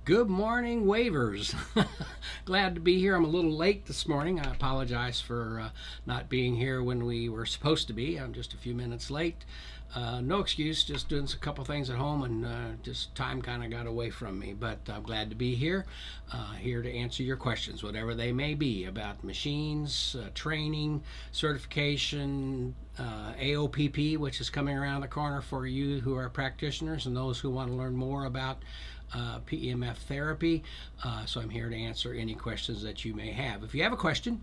Good morning, waivers. Glad to be here. I'm a little late this morning. I apologize for not being here when we were supposed to be. I'm just a few minutes late. No excuse, just doing a couple things at home and just time kind of got away from me. But I'm glad to be here, here to answer your questions, whatever they may be, about machines, training, certification, AOPP, which is coming around the corner for you who are practitioners and those who want to learn more about PEMF therapy. So I'm here to answer any questions that you may have. If you have a question,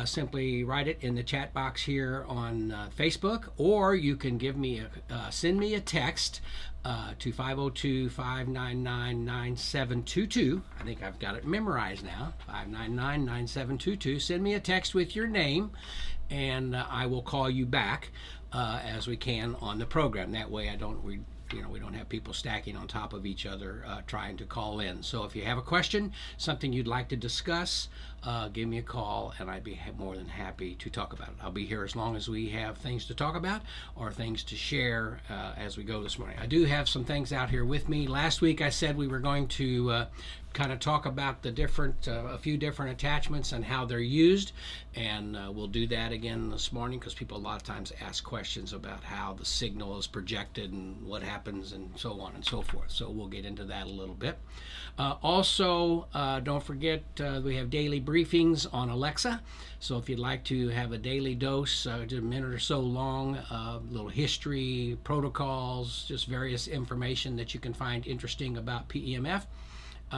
simply write it in the chat box here on Facebook, or you can send me a text to 502-599-9722. I think I've got it memorized now, 599-9722. Send me a text with your name, and I will call you back as we can on the program. That way we don't have people stacking on top of each other trying to call in. So if you have a question, something you'd like to discuss, give me a call and I'd be more than happy to talk about it. I'll be here as long as we have things to talk about or things to share as we go this morning. I do have some things out here with me. Last week I said we were going to kind of talk about a few different attachments and how they're used, and we'll do that again this morning because people a lot of times ask questions about how the signal is projected and what happens and so on and so forth. So we'll get into that a little bit. Also, don't forget we have daily briefings on Alexa. So if you'd like to have a daily dose, just a minute or so long, little history, protocols, just various information that you can find interesting about PEMF.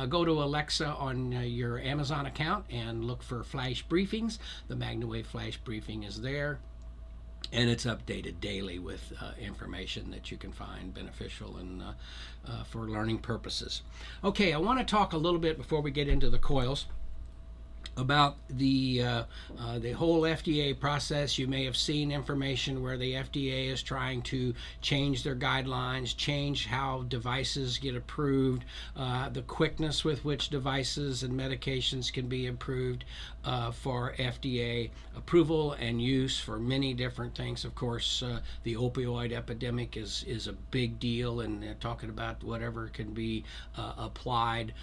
Go to Alexa on your Amazon account and look for Flash Briefings. The Magna Wave Flash Briefing is there, and it's updated daily with information that you can find beneficial and for learning purposes. Okay, I want to talk a little bit before we get into the coils about the whole FDA process. You may have seen information where the FDA is trying to change their guidelines, change how devices get approved, the quickness with which devices and medications can be approved for FDA approval and use for many different things. Of course, the opioid epidemic is a big deal, and they're talking about whatever can be applied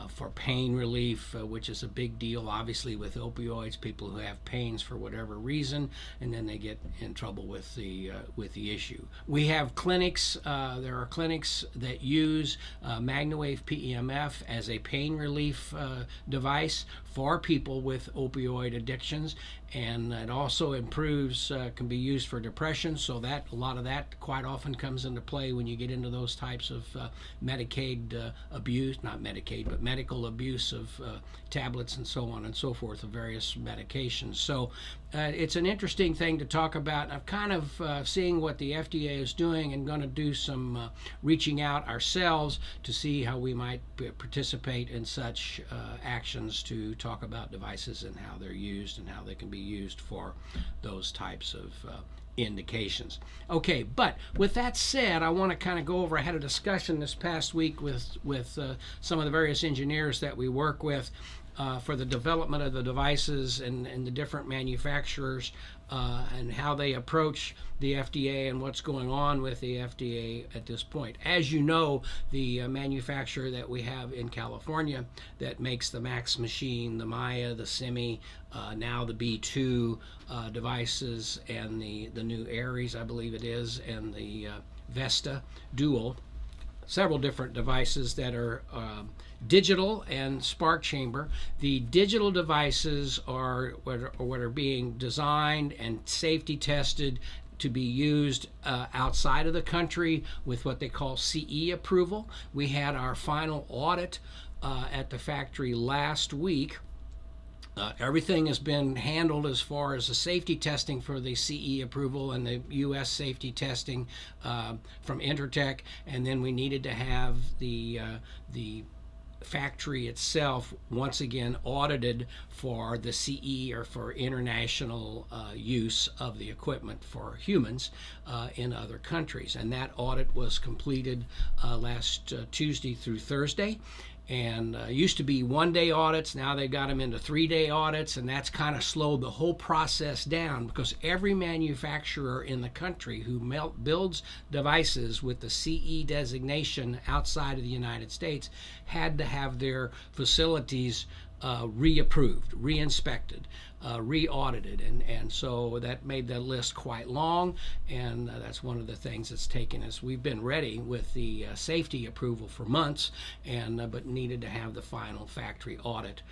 for pain relief, which is a big deal, obviously, with opioids. People who have pains for whatever reason, and then they get in trouble with the issue. We have clinics. There are clinics that use Magna Wave PEMF as a pain relief device for people with opioid addictions, and it also improves, can be used for depression. So that a lot of that quite often comes into play when you get into those types of Medicaid abuse, not Medicaid, but medical abuse of tablets and so on and so forth, of various medications. So it's an interesting thing to talk about. I'm kind of seeing what the FDA is doing and going to do some reaching out ourselves to see how we might participate in such actions to talk about devices and how they're used and how they can be used for those types of indications. Okay, but with that said, I want to kind of go over. I had a discussion this past week with some of the various engineers that we work with for the development of the devices and the different manufacturers and how they approach the FDA and what's going on with the FDA at this point. As you know, the manufacturer that we have in California that makes the Max machine, the Maya, the Semi, now the B2 devices, and the new Aries, I believe it is, and the Vesta Dual, several different devices that are digital and spark chamber. The digital devices are what are being designed and safety tested to be used outside of the country with what they call CE approval. We had our final audit at the factory last week. Everything has been handled as far as the safety testing for the CE approval and the U.S. safety testing from Intertech, and then we needed to have the factory itself once again audited for the CE, or for international use of the equipment for humans in other countries. And that audit was completed last Tuesday through Thursday. And used to be 1-day audits. Now they've got them into 3-day audits, and that's kind of slowed the whole process down, because every manufacturer in the country who builds devices with the CE designation outside of the United States had to have their facilities reapproved, reinspected, re-audited, and so that made the list quite long, and that's one of the things that's taken us. We've been ready with the safety approval for months, and but needed to have the final factory audit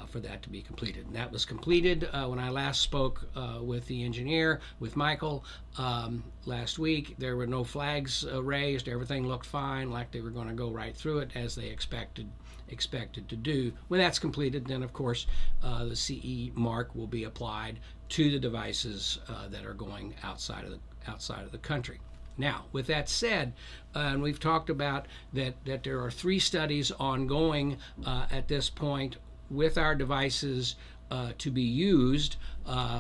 for that to be completed. And that was completed when I last spoke with the engineer, with Michael, last week. There were no flags raised. Everything looked fine, like they were going to go right through it as they expected to do. When that's completed, then of course the CE mark will be applied to the devices that are going outside of the country. Now, with that said, and we've talked about that there are 3 studies ongoing at this point with our devices to be used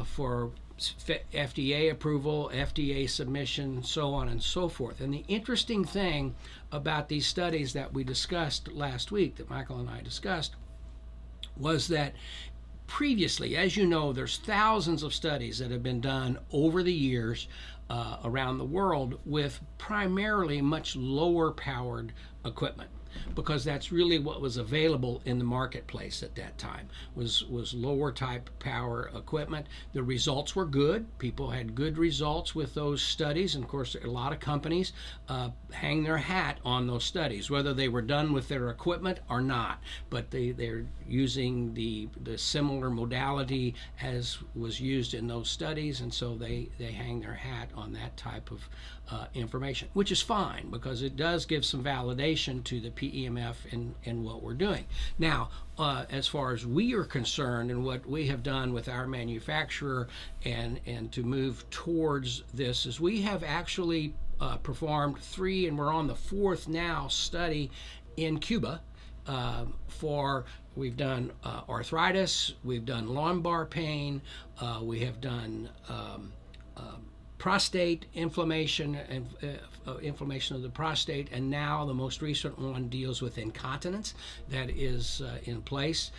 for FDA approval, FDA submission, so on and so forth. And the interesting thing about these studies that we discussed last week, that Michael and I discussed, was that previously, as you know, there's thousands of studies that have been done over the years around the world with primarily much lower powered equipment, because that's really what was available in the marketplace at that time, was lower type power equipment. The results were good. People had good results with those studies, and of course a lot of companies hang their hat on those studies, whether they were done with their equipment or not, but they're using the similar modality as was used in those studies, and so they hang their hat on that type of information, which is fine, because it does give some validation to the PEMF in what we're doing. Now, as far as we are concerned, and what we have done with our manufacturer and to move towards this, is we have actually performed 3, and we're on the 4th now, study in Cuba we've done arthritis, we've done lumbar pain, we have done prostate inflammation and inflammation of the prostate, and now the most recent one deals with incontinence that is in place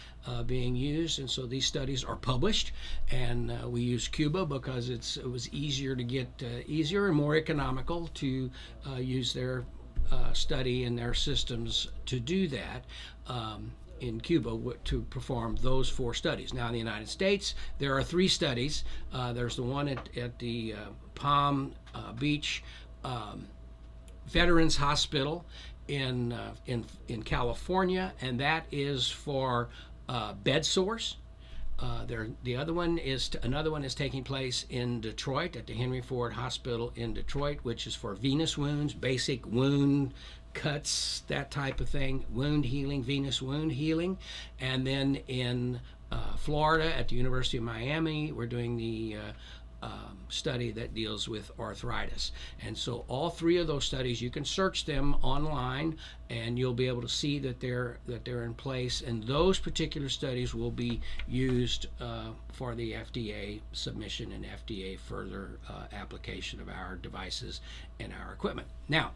being used. And so these studies are published, and we use Cuba because it was easier to get easier and more economical to use their study and their systems to do that. In Cuba to perform those 4 studies. Now in the United States, there are 3 studies. There's the one at the Palm Beach Veterans Hospital in California, and that is for bed sores. Another one is taking place in Detroit at the Henry Ford Hospital in Detroit, which is for venous wounds, basic wound cuts, that type of thing, wound healing, venous wound healing. And then in Florida at the University of Miami, we're doing the study that deals with arthritis. And so all 3 of those studies, you can search them online, and you'll be able to see that they're in place, and those particular studies will be used for the FDA submission and FDA further application of our devices and our equipment. Now,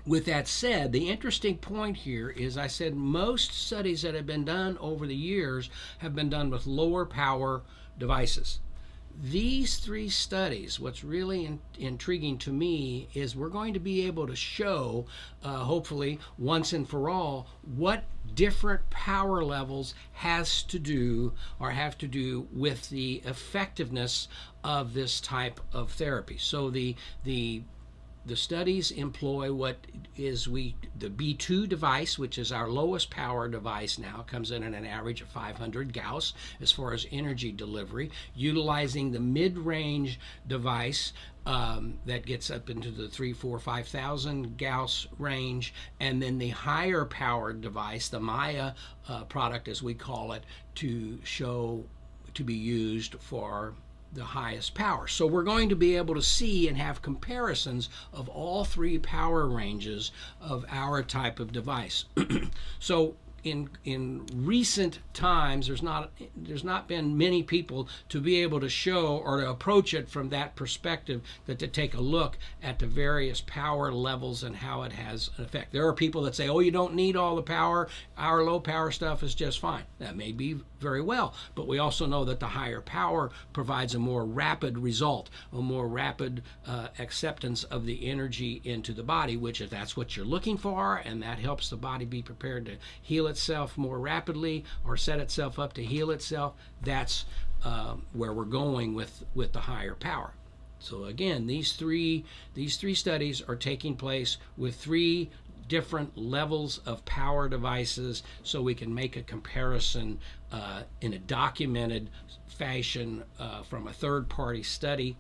with that said, the interesting point here is, I said most studies that have been done over the years have been done with lower power devices. These 3 studies, what's really intriguing to me is we're going to be able to show, hopefully once and for all, what different power levels have to do with the effectiveness of this type of therapy. So the studies employ what is the B2 device, which is our lowest power device now, comes in at an average of 500 Gauss as far as energy delivery, utilizing the mid-range device that gets up into the 3,000, 4,000, 5,000 Gauss range, and then the higher powered device, the Maya product as we call it, to be used for the highest power. So we're going to be able to see and have comparisons of all 3 power ranges of our type of device. So in recent times, there's not been many people to be able to show or to approach it from that perspective, that to take a look at the various power levels and how it has an effect. There are people that say, oh, you don't need all the power, our low power stuff is just fine. That may be very well, but we also know that the higher power provides a more rapid result, a more rapid acceptance of the energy into the body, which if that's what you're looking for, and that helps the body be prepared to heal itself more rapidly or set itself up to heal itself, that's where we're going with the higher power. So again, these three studies are taking place with 3 different levels of power devices, so we can make a comparison in a documented fashion from a third-party study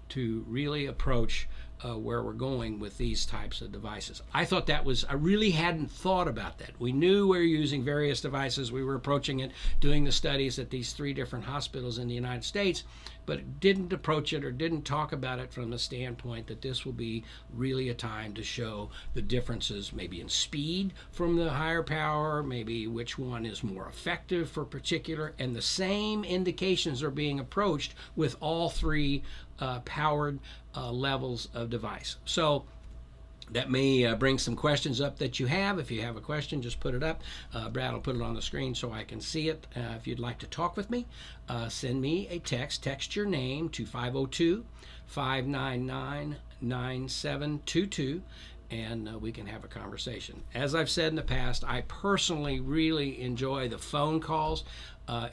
to really approach where we're going with these types of devices. I thought that was, I really hadn't thought about that. We knew we were using various devices. We were approaching it, doing the studies at these 3 different hospitals in the United States, but didn't approach it or didn't talk about it from the standpoint that this will be really a time to show the differences, maybe in speed from the higher power, maybe which one is more effective for particular, and the same indications are being approached with all 3 powered levels of device. So that may bring some questions up that you have. If you have a question, just put it up. Brad will put it on the screen so I can see it. If you'd like to talk with me, send me a text. Text your name to 502-599-9722. And we can have a conversation. As I've said in the past, I personally really enjoy the phone calls.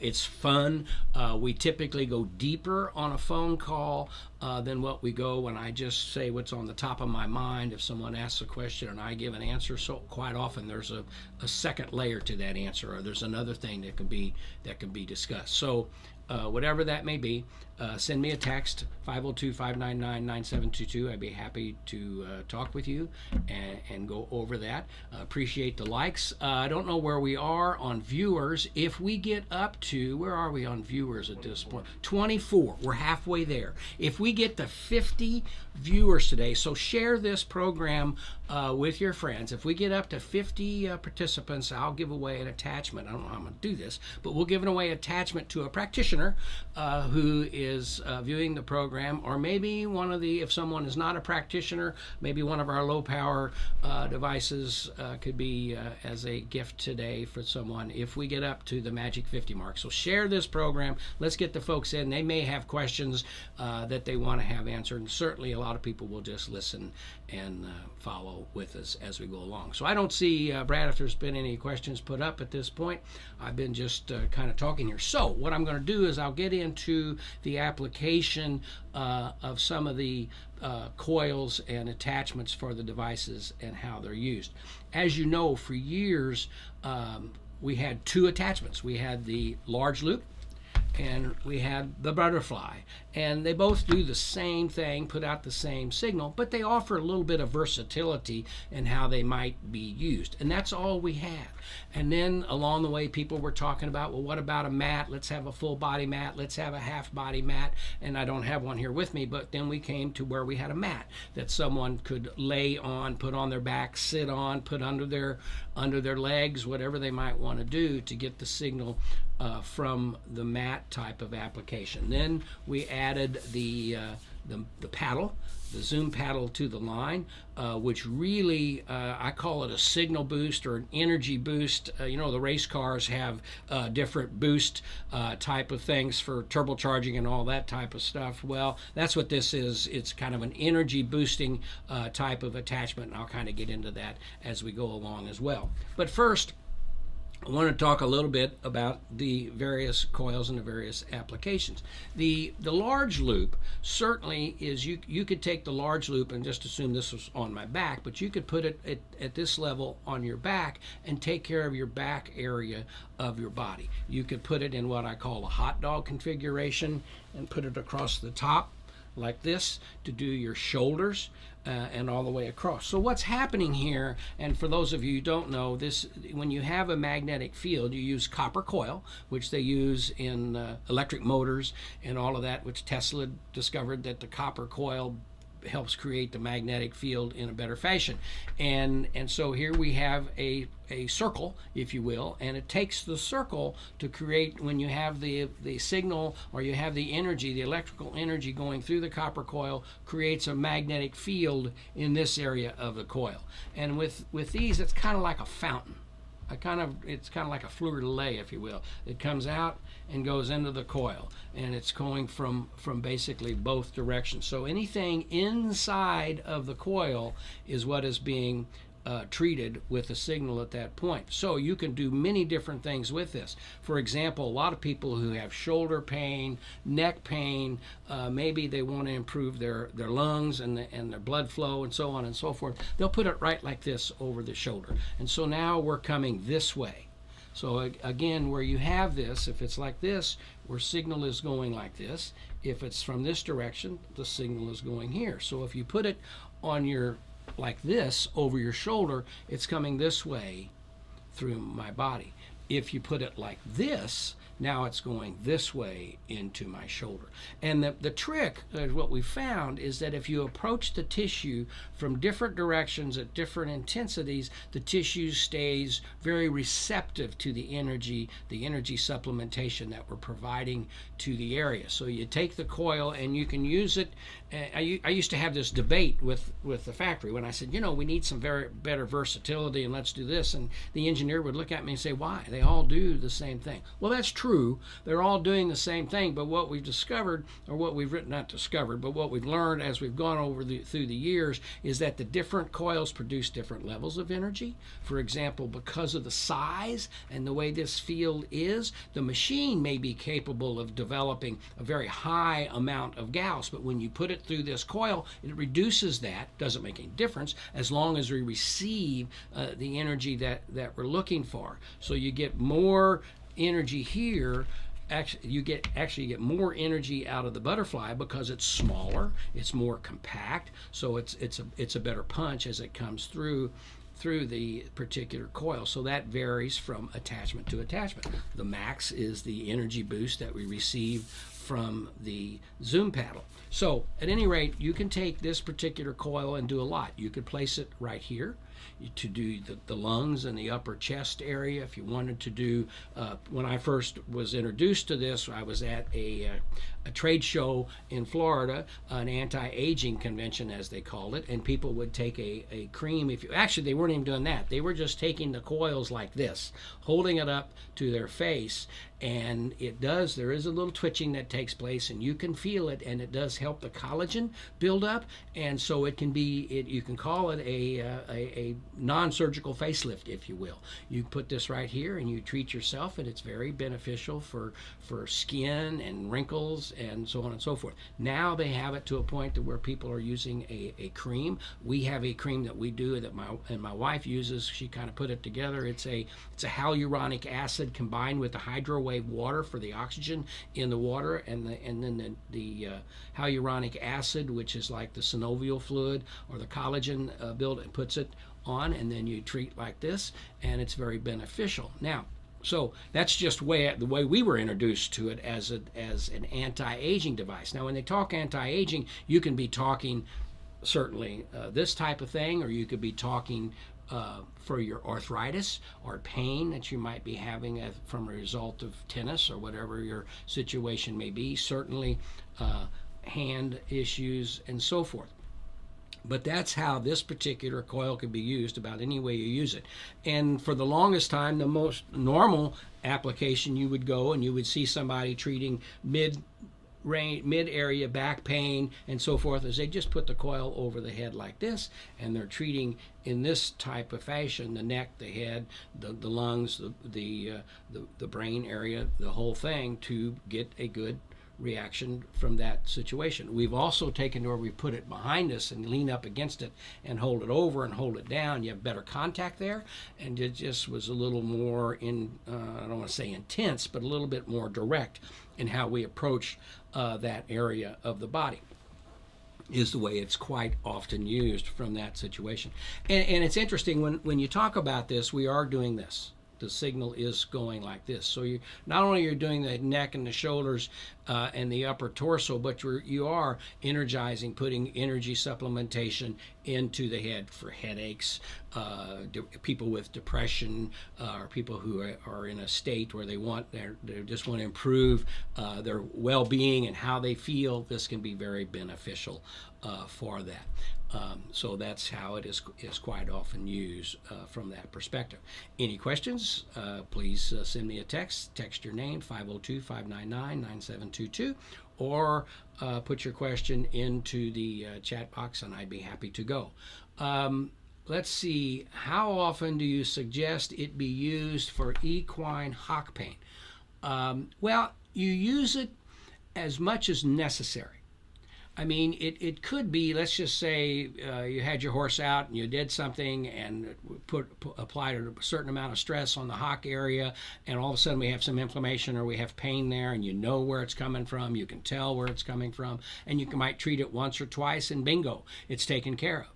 It's fun. We typically go deeper on a phone call than what we go when I just say what's on the top of my mind. If someone asks a question and I give an answer, so quite often there's a second layer to that answer, or there's another thing that can be discussed. So whatever that may be, send me a text, 502-599-9722. I'd be happy to talk with you and go over that. Appreciate the likes. I don't know where we are on viewers. If we get up to, where are we on viewers at this point? 24. We're halfway there. If we get to 50 viewers today, so share this program with your friends. If we get up to 50 participants, I'll give away an attachment. I don't know how I'm going to do this, but we'll give away an attachment to a practitioner who is viewing the program, or maybe one of the, if someone is not a practitioner, maybe one of our low power devices could be as a gift today for someone if we get up to the magic 50 mark. So share this program. Let's get the folks in. They may have questions that they want to have answered, and certainly a lot of people will just listen and follow with us as we go along. So I don't see, Brad, if there's been any questions put up at this point. I've been just kind of talking here. So what I'm going to do is I'll get into the application of some of the coils and attachments for the devices and how they're used. As you know, for years we had 2 attachments. We had the large loop and we had the butterfly, and they both do the same thing, put out the same signal, but they offer a little bit of versatility in how they might be used, and that's all we had. And then along the way, people were talking about, well, what about a mat? Let's have a full body mat, let's have a half body mat, and I don't have one here with me, but then we came to where we had a mat that someone could lay on, put on their back, sit on, put under their legs, whatever they might want to do to get the signal from the mat type of application. Then we added the paddle, the Zoom paddle to the line, which really, I call it a signal boost or an energy boost. You know, the race cars have different boost type of things for turbocharging and all that type of stuff. Well, that's what this is. It's kind of an energy boosting type of attachment, and I'll kind of get into that as we go along as well. But first, I want to talk a little bit about the various coils and the various applications. The large loop certainly is, you could take the large loop and just assume this was on my back, but you could put it at this level on your back and take care of your back area of your body. You could put it in what I call a hot dog configuration and put it across the top like this to do your shoulders and all the way across. So what's happening here, and for those of you who don't know this, when you have a magnetic field, you use copper coil, which they use in electric motors and all of that, which Tesla discovered that the copper coil helps create the magnetic field in a better fashion. And so here we have a circle, if you will, and it takes the circle to create, when you have the signal, or you have the energy, the electrical energy going through the copper coil, creates a magnetic field in this area of the coil. And with these, it's kind of like a fountain. It's kind of like a fleur de lis, if you will. It comes out and goes into the coil, and it's going from basically both directions. So anything inside of the coil is what is being treated with a signal at that point. So you can do many different things with this. For example, a lot of people who have shoulder pain, neck pain, maybe they want to improve their lungs and their blood flow and so on and so forth, they'll put it right like this over the shoulder. And so now we're coming this way. So again, where you have this, if it's like this, where signal is going like this, if it's from this direction, the signal is going here. So if you put it on your like this over your shoulder, it's coming this way through my body. If you put it like this, now it's going this way into my shoulder. And the trick, what we found, is that if you approach the tissue from different directions at different intensities, the tissue stays very receptive to the energy supplementation that we're providing to the area. So you take the coil and you can use it. I used to have this debate with the factory when I said, we need some better versatility, and let's do this. And the engineer would look at me and say, why? They all do the same thing. Well, that's true. They're all doing the same thing, but what we've discovered, or what we've not discovered, but what we've learned as we've gone through the years, is that the different coils produce different levels of energy. For example, because of the size and the way this field is, the machine may be capable of developing a very high amount of Gauss, but when you put it through this coil, it reduces that. Doesn't make any difference as long as we receive the energy that we're looking for. So you get more energy here. Actually, you get more energy out of the butterfly because it's smaller, it's more compact, so it's a better punch as it comes through the particular coil. So that varies from attachment to attachment. The max is the energy boost that we receive from the zoom paddle. So at any rate, you can take this particular coil and do a lot. You could place it right here to do the lungs and the upper chest area. If you wanted to do, when I first was introduced to this, I was at a trade show in Florida, an anti-aging convention as they called it, and people would take a cream. Actually, they weren't even doing that. They were just taking the coils like this, holding it up to their face, and there is a little twitching that takes place, and you can feel it, and it does help the collagen build up, and so you can call it a non-surgical facelift, if you will. You put this right here and you treat yourself, and it's very beneficial for skin and wrinkles and so on and so forth. Now they have it to a point to where people are using a cream. We have a cream that we do that my wife uses. She kind of put it together. It's a hyaluronic acid combined with the hydro wave water for the oxygen in the water, and then the hyaluronic acid, which is like the synovial fluid or the collagen build, and puts it on, and then you treat like this, and it's very beneficial. Now, so that's just the way we were introduced to it as an anti-aging device. Now, when they talk anti-aging, you can be talking certainly this type of thing, or you could be talking for your arthritis or pain that you might be having from a result of tennis or whatever your situation may be, certainly hand issues and so forth. But that's how this particular coil can be used, about any way you use it. And for the longest time, the most normal application, you would go and you would see somebody treating mid-area back pain and so forth, as they just put the coil over the head like this, and they're treating in this type of fashion the neck, the head, the lungs, the brain area, the whole thing, to get a good reaction from that situation. We've also taken to where we put it behind us and lean up against it and hold it over and hold it down. You have better contact there, and it just was a little more I don't want to say intense, but a little bit more direct in how we approach that area of the body, is the way it's quite often used from that situation. And it's interesting, when you talk about this, we are doing this. the signal is going like this. So you not only you're doing the neck and the shoulders and the upper torso, but you are energizing, putting energy supplementation into the head for headaches, people with depression, or people who are in a state where they just want to improve their well-being and how they feel. This can be very beneficial for that. So that's how it is quite often used from that perspective. Any questions? Please send me a text. Text your name, 502-599-9722, or put your question into the chat box, and I'd be happy to go. Let's see, how often do you suggest it be used for equine hock pain? Well, you use it as much as necessary. I mean, it could be, let's just say you had your horse out and you did something and applied a certain amount of stress on the hock area, and all of a sudden we have some inflammation or we have pain there, and you know where it's coming from, you can tell where it's coming from, and you might treat it once or twice and bingo, it's taken care of.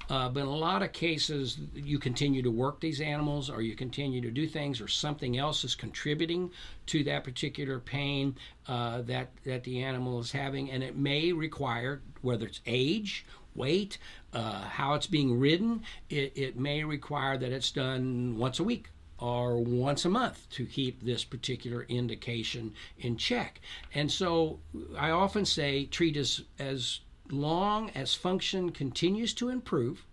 But in a lot of cases, you continue to work these animals, or you continue to do things, or something else is contributing to that particular pain that the animal is having, and it may require, whether it's age, weight, how it's being ridden, it may require that it's done once a week or once a month to keep this particular indication in check. And so I often say treat as long as function continues to improve,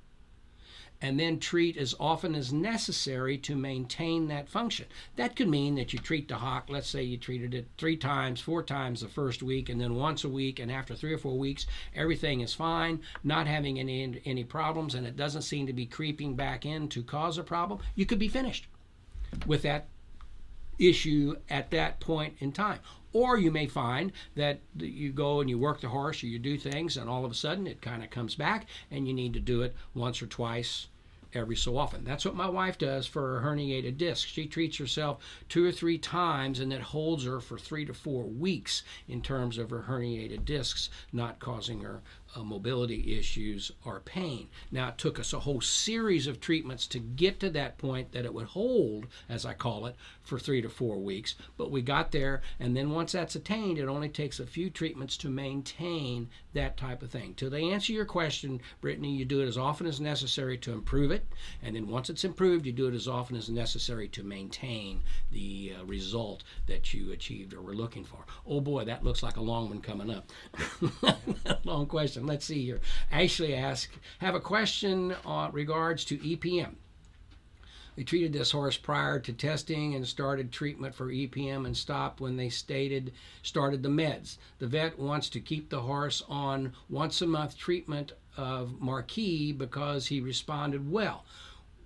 and then treat as often as necessary to maintain that function. That could mean that you treat the hock, let's say you treated it 3 times, 4 times the first week, and then once a week, and after 3 or 4 weeks, everything is fine, not having any problems, and it doesn't seem to be creeping back in to cause a problem. You could be finished with that issue at that point in time. Or you may find that you go and you work the horse, or you do things, and all of a sudden it kind of comes back, and you need to do it once or twice every so often. That's what my wife does for her herniated disc. She treats herself 2 or 3 times, and that holds her for 3 to 4 weeks in terms of her herniated discs not causing her mobility issues or pain. Now, it took us a whole series of treatments to get to that point that it would hold, as I call it, for 3 to 4 weeks, but we got there, and then once that's attained, it only takes a few treatments to maintain that type of thing. To answer your question, Brittany, you do it as often as necessary to improve it, and then once it's improved, you do it as often as necessary to maintain the result that you achieved or were looking for. Oh boy, that looks like a long one coming up. Long question. Let's see here. Ashley asks, have a question regards to EPM. They treated this horse prior to testing and started treatment for EPM and stopped when they started the meds. The vet wants to keep the horse on once-a-month treatment of Marquis because he responded well.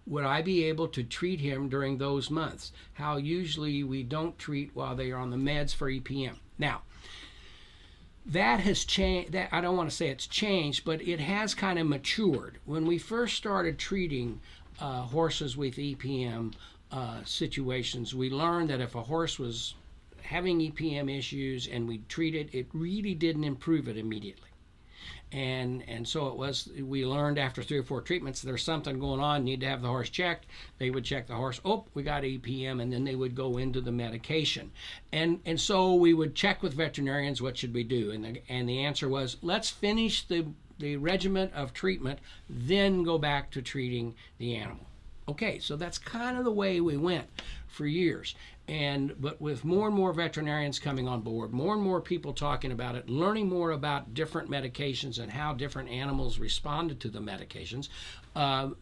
Would I be able to treat him during those months? How usually we don't treat while they are on the meds for EPM. Now, that has changed. That I don't want to say it's changed, but it has kind of matured. When we first started treating horses with EPM situations, we learned that if a horse was having EPM issues and we treated it, really didn't improve it immediately. And so we learned after 3 or 4 treatments, there's something going on, need to have the horse checked. They would check the horse, oh, we got EPM, and then they would go into the medication. And so we would check with veterinarians, what should we do? And the answer was, let's finish the regimen of treatment, then go back to treating the animal. Okay, so that's kind of the way we went for years. But with more and more veterinarians coming on board, more and more people talking about it, learning more about different medications and how different animals responded to the medications,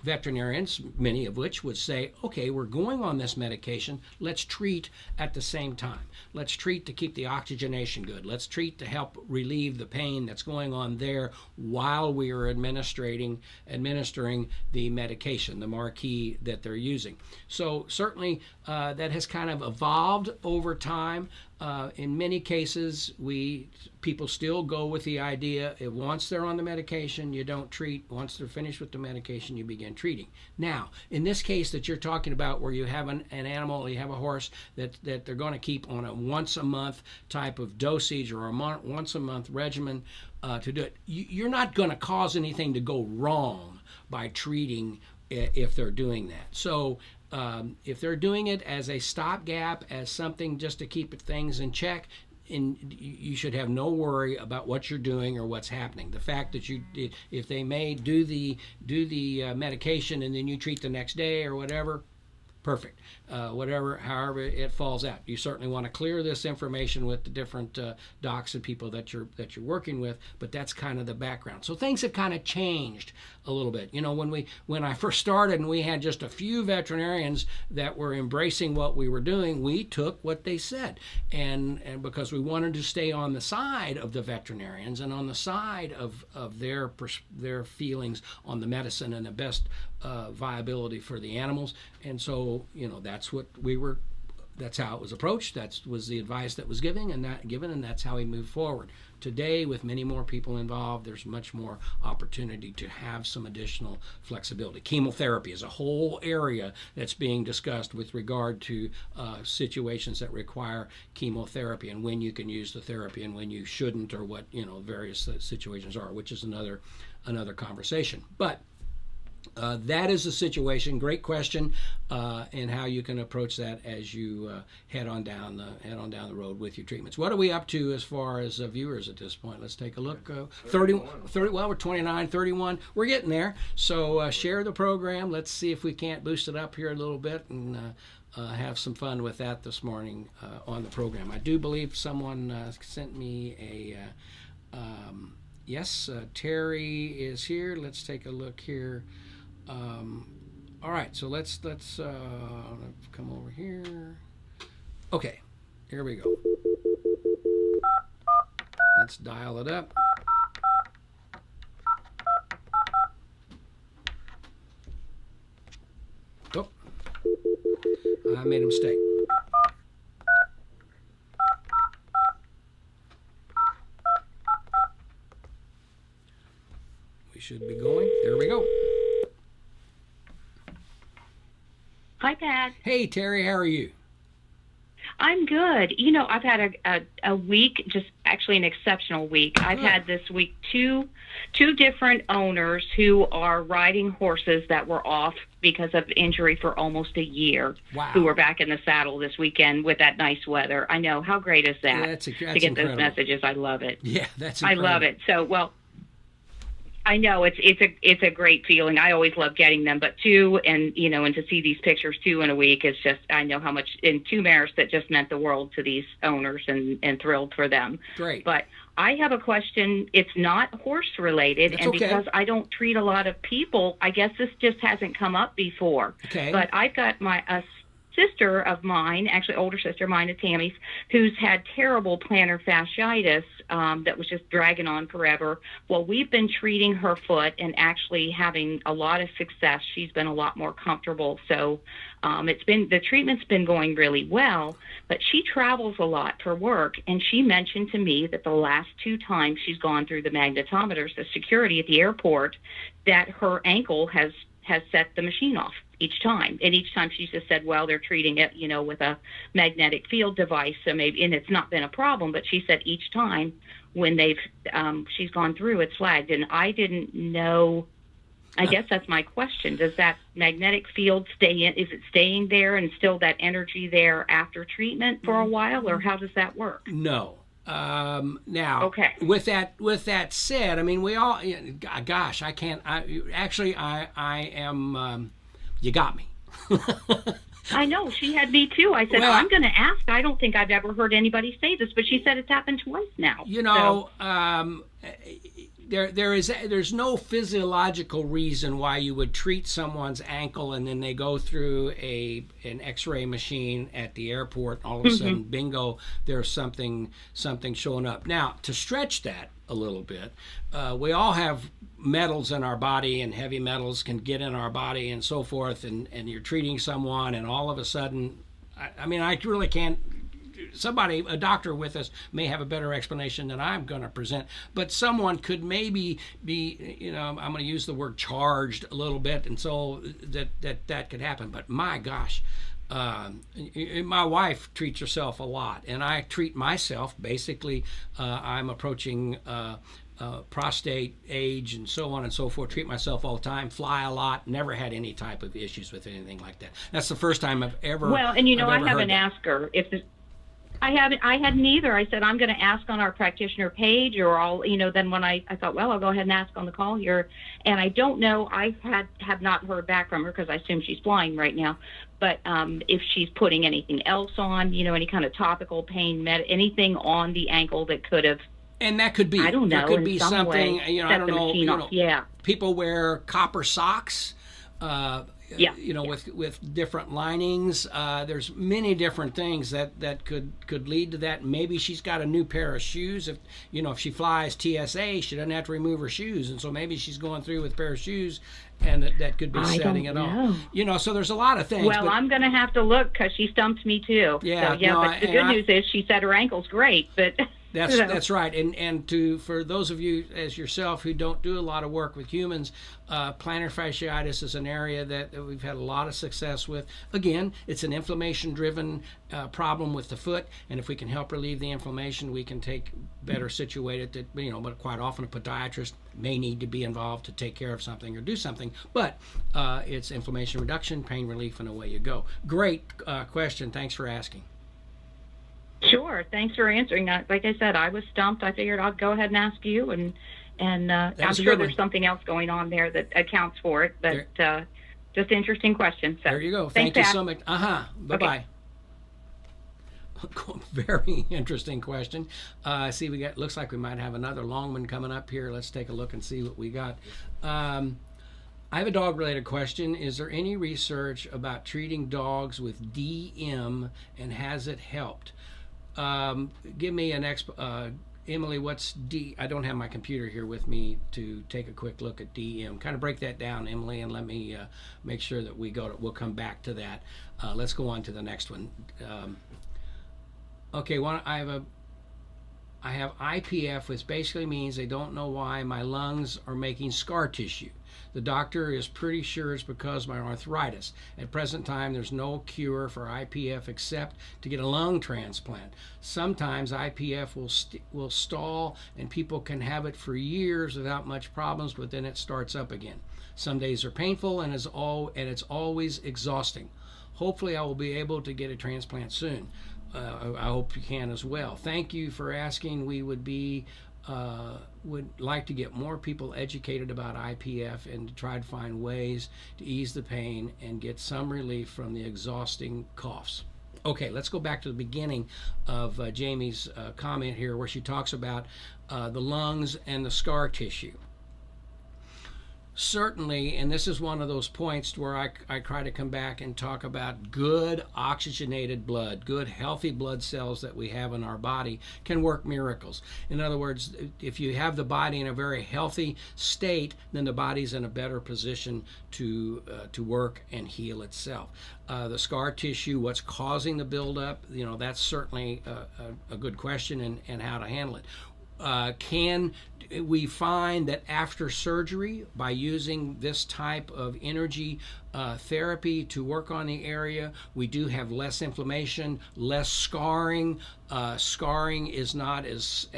veterinarians, many of which would say, okay, we're going on this medication, let's treat at the same time. Let's treat to keep the oxygenation good. Let's treat to help relieve the pain that's going on there while we are administering the medication, the Marquis that they're using. So certainly that has kind of evolved over time. In many cases, people still go with the idea that once they're on the medication, you don't treat. Once they're finished with the medication, you begin treating. Now, in this case that you're talking about, where you have an animal, you have a horse that they're going to keep on a once-a-month type of dosage or a once-a-month regimen to do it, you're not going to cause anything to go wrong by treating if they're doing that. So if they're doing it as a stopgap, as something just to keep things in check, and you should have no worry about what you're doing or what's happening. The fact that if they may do the medication and then you treat the next day or whatever, perfect. However it falls out, you certainly want to clear this information with the different docs and people that you're working with. But that's kind of the background. So things have kind of changed a little bit. You know, when I first started and we had just a few veterinarians that were embracing what we were doing, we took what they said, and because we wanted to stay on the side of the veterinarians and on the side of their feelings on the medicine and the best viability for the animals. And so, you know, that's how it was approached. That was the advice that was given, and that's how we moved forward. Today, with many more people involved, there's much more opportunity to have some additional flexibility. Chemotherapy is a whole area that's being discussed with regard to situations that require chemotherapy, and when you can use the therapy and when you shouldn't, or what, you know, various situations are, which is another conversation. But that is the situation. Great question, and how you can approach that as you head on down the road with your treatments. What are we up to as far as viewers at this point? Let's take a look. 30. Well, we're 29, 31. We're getting there. So share the program. Let's see if we can't boost it up here a little bit and have some fun with that this morning on the program. I do believe someone sent me a yes. Terry is here. Let's take a look here. All right, so let's come over here. Okay, here we go. Let's dial it up. Oh, I made a mistake. We should be going. There we go. Hi, Pat. Hey, Terry, how are you? I'm good. You know, I've had a week, just actually an exceptional week. I've had this week two different owners who are riding horses that were off because of injury for almost a year. Wow. Who were back in the saddle this weekend with that nice weather. I know. How great is that? Yeah, that's to get incredible. those messages. I love it. Yeah, that's incredible. I love it. So, well, I know it's a great feeling. I always love getting them, but two, and you know, and to see these pictures 2 in a week is just, I know how much, in 2 mares that just meant the world to these owners, and thrilled for them. Great. But I have a question. It's not horse related, That's and okay. because I don't treat a lot of people, I guess this just hasn't come up before. Okay. But I've got a sister of mine, actually older sister of mine, Tammy's, who's had terrible plantar fasciitis that was just dragging on forever. Well, we've been treating her foot and actually having a lot of success. She's been a lot more comfortable. So the treatment's been going really well, but she travels a lot for work, and she mentioned to me that the last 2 times she's gone through the magnetometers, the security at the airport, that her ankle has set the machine off each time. And each time she just said, well, they're treating it, you know, with a magnetic field device. So maybe, and it's not been a problem, but she said each time when she's gone through, it's flagged. And I didn't know, I guess that's my question. Does that magnetic field stay in? Is it staying there and still that energy there after treatment for a while, or how does that work? No. Now, okay. With that said, I mean, we all, gosh, I can't, I am, you got me. I know, she had me too. I said, I'm going to ask. I don't think I've ever heard anybody say this, but she said it's happened twice now. You know, so. There's no physiological reason why you would treat someone's ankle and then they go through an X-ray machine at the airport, and all of a sudden, bingo, there's something showing up. Now, to stretch that a little bit, we all have metals in our body, and heavy metals can get in our body and so forth, and you're treating someone, and all of a sudden, I mean, I really can't. A doctor with us may have a better explanation than I'm going to present, but someone could maybe be, you know, I'm going to use the word charged a little bit, and so that could happen. But my gosh, my wife treats herself a lot, and I treat myself. Basically, I'm approaching prostate, age, and so on and so forth. Treat myself all the time. Fly a lot. Never had any type of issues with anything like that. That's the first time I've ever. Well, and I haven't that. asked her if the, I hadn't either. I said, I'm going to ask on our practitioner page, or I'll, then when I thought, well, I'll go ahead and ask on the call here. And I don't know, I have not heard back from her because I assume she's flying right now. But if she's putting anything else on, any kind of topical pain, anything on the ankle that could have. And that could be, I don't know, there could be something, way, I don't know, yeah. People wear copper socks. Yeah. With different linings. There's many different things that could lead to that. Maybe she's got a new pair of shoes. If she flies TSA, she doesn't have to remove her shoes, and so maybe she's going through with a pair of shoes, and that could be setting it off. So there's a lot of things. Well, I'm going to have to look because she stumped me too. Yeah. So, but the good news is she said her ankle's great, but. That's right, and for those of you as yourself who don't do a lot of work with humans, plantar fasciitis is an area that we've had a lot of success with. Again, it's an inflammation-driven problem with the foot, and if we can help relieve the inflammation, we can take better situated. But quite often a podiatrist may need to be involved to take care of something or do something. But it's inflammation reduction, pain relief, and away you go. Great question. Thanks for asking. Sure. Thanks for answering that. Like I said, I was stumped. I figured I'd go ahead and ask you, and I'm sure there's something else going on there that accounts for it. But just interesting question. So, there you go. Thanks, Thank you so much. Bye-bye. Okay. Very interesting question. See, looks like we might have another long one coming up here. Let's take a look and see what we got. I have a dog-related question. Is there any research about treating dogs with DM, and has it helped? Give me an Emily, what's D? I don't have my computer here with me to take a quick look at DM. Kind of break that down, Emily, and let me make sure that we'll come back to that. Let's go on to the next one. Okay, I have IPF, which basically means they don't know why my lungs are making scar tissue. The doctor is pretty sure it's because of my arthritis. At present time, there's no cure for IPF except to get a lung transplant. Sometimes IPF will stall, and people can have it for years without much problems, but then it starts up again. Some days are painful, and it's always exhausting. Hopefully, I will be able to get a transplant soon. I hope you can as well. Thank you for asking. We would like to get more people educated about IPF and to try to find ways to ease the pain and get some relief from the exhausting coughs. Okay, let's go back to the beginning of Jamie's comment here, where she talks about the lungs and the scar tissue. Certainly, and this is one of those points where I try to come back and talk about good oxygenated blood, good healthy blood cells that we have in our body can work miracles. In other words, if you have the body in a very healthy state, then the body's in a better position to work and heal itself. The scar tissue, what's causing the buildup, that's certainly a good question, and how to handle it. Can we find that after surgery, by using this type of energy therapy to work on the area, we do have less inflammation, less scarring. Scarring is not as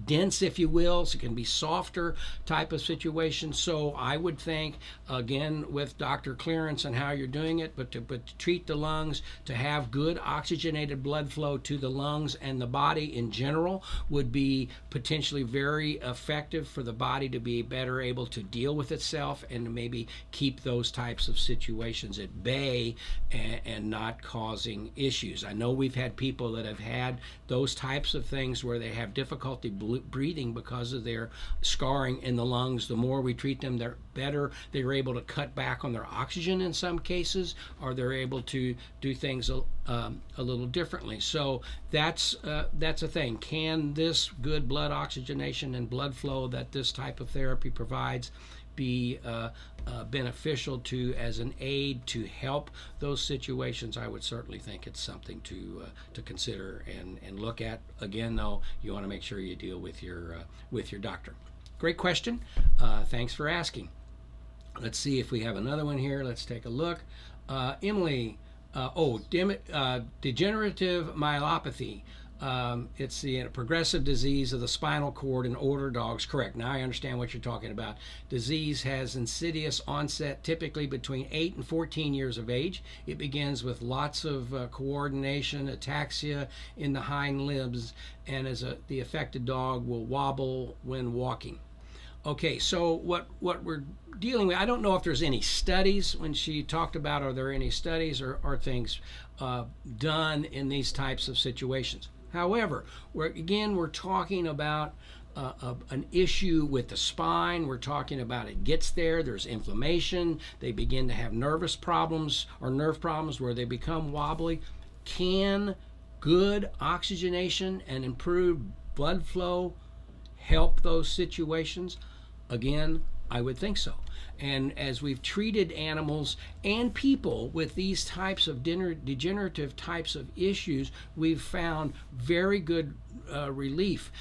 dense, if you will, so it can be softer type of situation. So I would think, again, with Dr. Clearance and how you're doing it, but to treat the lungs, to have good oxygenated blood flow to the lungs and the body in general would be potentially very effective for the body to be better able to deal with itself and to maybe keep those types of situations at bay and not causing issues. I know we've had people that have had those types of things where they have difficulty breathing because of their scarring in the lungs. The more we treat them, the better they're able to cut back on their oxygen in some cases, or they're able to do things a little differently. So that's a thing. Can this good blood oxygenation and blood flow that this type of therapy provides be beneficial as an aid to help those situations? I would certainly think it's something to consider and look at. Again, though, you want to make sure you deal with your doctor. Great question. Thanks for asking. Let's see if we have another one here. Let's take a look. Emily, degenerative myelopathy. It's the progressive disease of the spinal cord in older dogs. Correct. Now I understand what you're talking about. Disease has insidious onset typically between 8 and 14 years of age. It begins with lots of coordination, ataxia in the hind limbs, and the affected dog will wobble when walking. Okay, so what we're dealing with, I don't know if there's any studies when she talked about, are there any studies or things done in these types of situations? However, we're talking about an issue with the spine. We're talking about it gets there, there's inflammation, they begin to have nervous problems or nerve problems where they become wobbly. Can good oxygenation and improved blood flow help those situations? Again, I would think so. And as we've treated animals and people with these types of degenerative types of issues, we've found very good relief.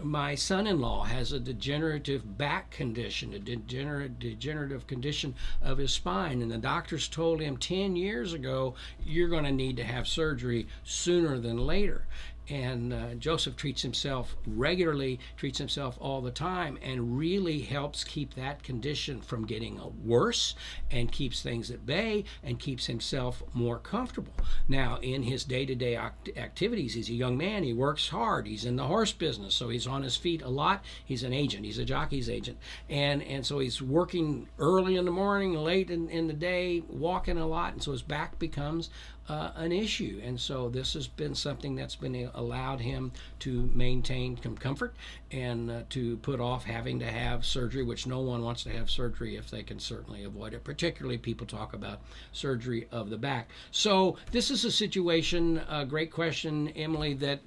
My son-in-law has a degenerative back condition, a degenerative condition of his spine, and the doctors told him 10 years ago, you're going to need to have surgery sooner than later. And Joseph treats himself regularly, treats himself all the time, and really helps keep that condition from getting worse and keeps things at bay and keeps himself more comfortable. Now, in his day-to-day activities, he's a young man, he works hard, he's in the horse business, so he's on his feet a lot. He's an agent, he's a jockey's agent. And so he's working early in the morning, late in the day, walking a lot, and so his back becomes an issue. And so this has been something that's been allowed him to maintain comfort and to put off having to have surgery, which no one wants to have surgery if they can certainly avoid it. Particularly people talk about surgery of the back. So this is a situation, great question, Emily, that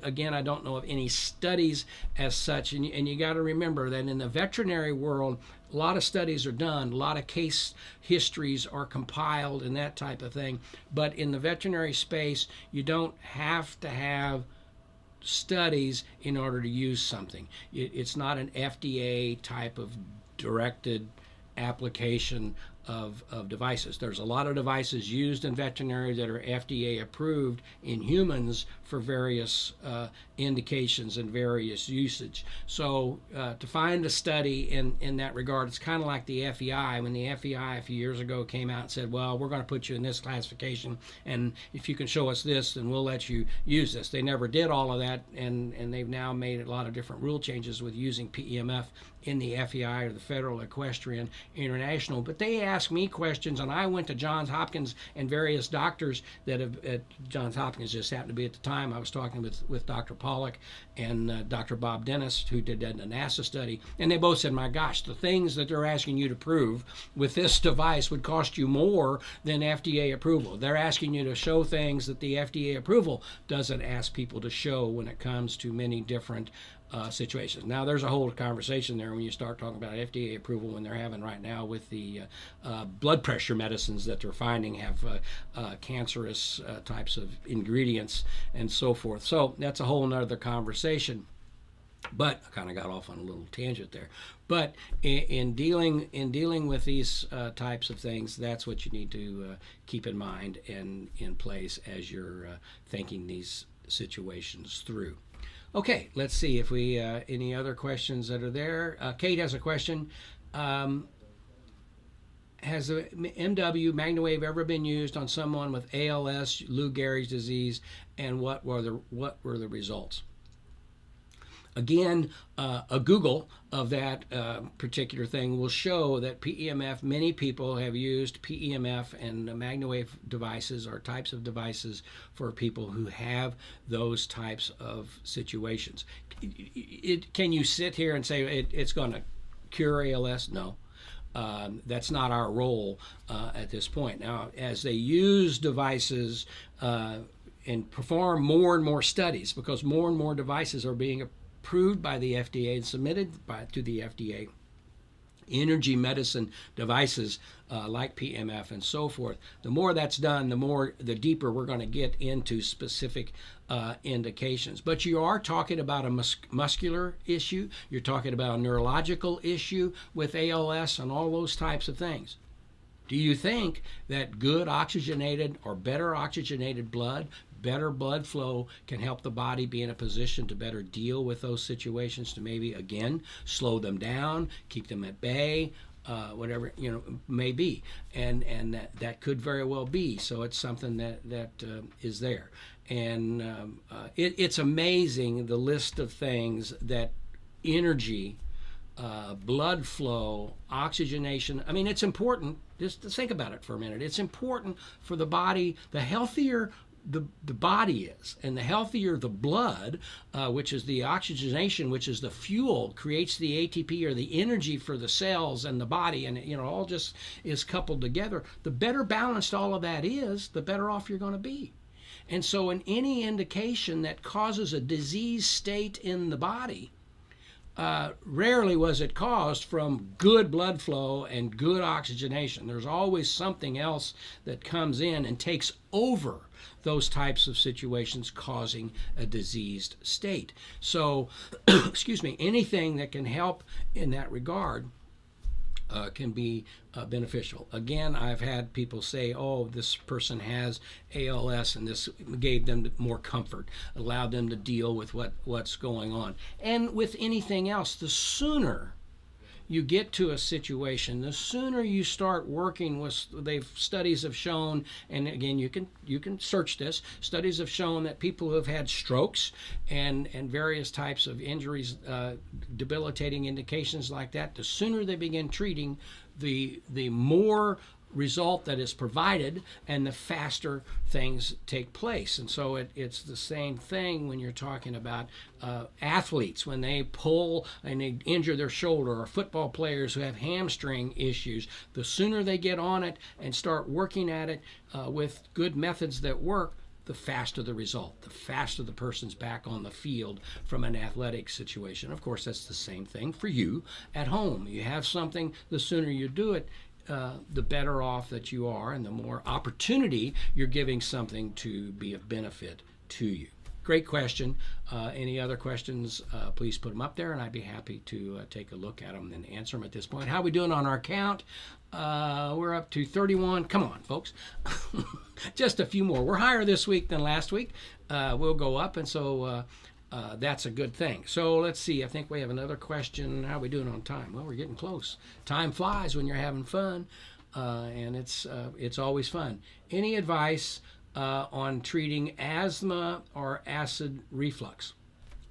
again, I don't know of any studies as such. And you got to remember that in the veterinary world, a lot of studies are done, a lot of case histories are compiled and that type of thing. But in the veterinary space, you don't have to have studies in order to use something. It's not an FDA type of directed application of devices. There's a lot of devices used in veterinary that are FDA approved in humans for various indications and various usage. So to find a study in that regard, it's kind of like the FEI. When the FEI a few years ago came out and said, well, we're going to put you in this classification, and if you can show us this, then we'll let you use this. They never did all of that, and they've now made a lot of different rule changes with using PEMF in the FEI or the Federal Equestrian International. But they asked me questions, and I went to Johns Hopkins and various doctors that have at Johns Hopkins just happened to be at the time. I was talking with Dr. Pollack and Dr. Bob Dennis, who did a NASA study, and they both said, my gosh, the things that they're asking you to prove with this device would cost you more than FDA approval. They're asking you to show things that the FDA approval doesn't ask people to show when it comes to many different situations. Now, there's a whole conversation there when you start talking about FDA approval when they're having right now with the blood pressure medicines that they're finding have cancerous types of ingredients and so forth. So that's a whole nother conversation. But I kind of got off on a little tangent there. But in dealing with these types of things, that's what you need to keep in mind and in place as you're thinking these situations through. Okay, let's see if we any other questions that are there. Kate has a question. Has the MW, Magna Wave, ever been used on someone with ALS, Lou Gehrig's disease, and what were the results? Again, a Google of that particular thing will show that PEMF, many people have used PEMF and Magna Wave devices or types of devices for people who have those types of situations. Can you sit here and say it's going to cure ALS? No. That's not our role at this point. Now, as they use devices and perform more and more studies, because more and more devices are being approved by the FDA and submitted to the FDA, energy medicine devices like PEMF and so forth. The more that's done, the deeper we're going to get into specific indications. But you are talking about a muscular issue. You're talking about a neurological issue with ALS and all those types of things. Do you think that good oxygenated or better oxygenated blood, better blood flow can help the body be in a position to better deal with those situations, to maybe again slow them down, keep them at bay, whatever may be, and that could very well be. So it's something that is there, and it's amazing the list of things that energy, blood flow, oxygenation. I mean, it's important. Just think about it for a minute. It's important for the body. The healthier the body is, and the healthier the blood, which is the oxygenation, which is the fuel, creates the ATP or the energy for the cells and the body, and all just is coupled together. The better balanced all of that is, the better off you're going to be. And so in any indication that causes a disease state in the body, rarely was it caused from good blood flow and good oxygenation. There's always something else that comes in and takes over those types of situations, causing a diseased state. So, excuse me, anything that can help in that regard can be beneficial. Again, I've had people say, oh, this person has ALS, and this gave them more comfort, allowed them to deal with what's going on. And with anything else, the sooner you get to a situation, the sooner you start working with, studies have shown, and again, you can search this, studies have shown that people who have had strokes and various types of injuries, debilitating indications like that, the sooner they begin treating, the more result that is provided, and the faster things take place. And so it's the same thing when you're talking about athletes, when they pull and they injure their shoulder, or football players who have hamstring issues. The sooner they get on it and start working at it with good methods that work, the faster the result, the faster the person's back on the field from an athletic situation. Of course, that's the same thing for you at home. You have something, the sooner you do it, the better off that you are, and the more opportunity you're giving something to be of benefit to you. Great question. Any other questions, please put them up there, and I'd be happy to take a look at them and answer them at this point. How are we doing on our count? We're up to 31. Come on, folks. Just a few more. We're higher this week than last week. We'll go up, and so that's a good thing. So let's see. I think we have another question. How are we doing on time? Well, we're getting close. Time flies when you're having fun, and it's always fun. Any advice on treating asthma or acid reflux?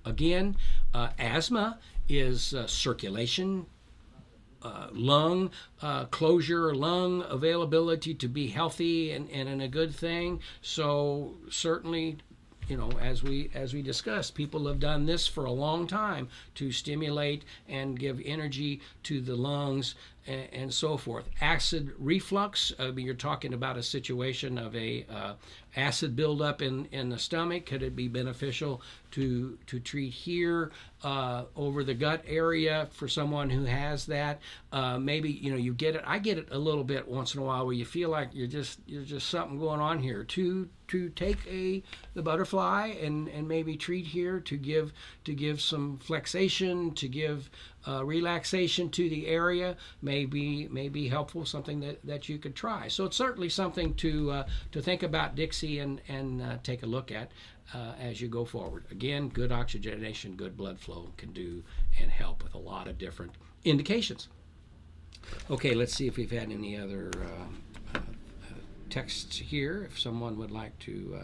Again, asthma is circulation, lung closure, lung availability to be healthy and in a good thing. So certainly, as we discussed, people have done this for a long time to stimulate and give energy to the lungs and so forth. Acid reflux, you're talking about a situation of a acid buildup in the stomach. Could it be beneficial to treat here over the gut area for someone who has that? Maybe you get it. I get it a little bit once in a while, where you feel like you're just something going on here. To take the butterfly and maybe treat here to give some flexation, to give relaxation to the area may be helpful, something that you could try. So it's certainly something to think about, Dixie, and take a look at as you go forward. Again, good oxygenation, good blood flow can do and help with a lot of different indications. Okay, let's see if we've had any other texts here, if someone would like to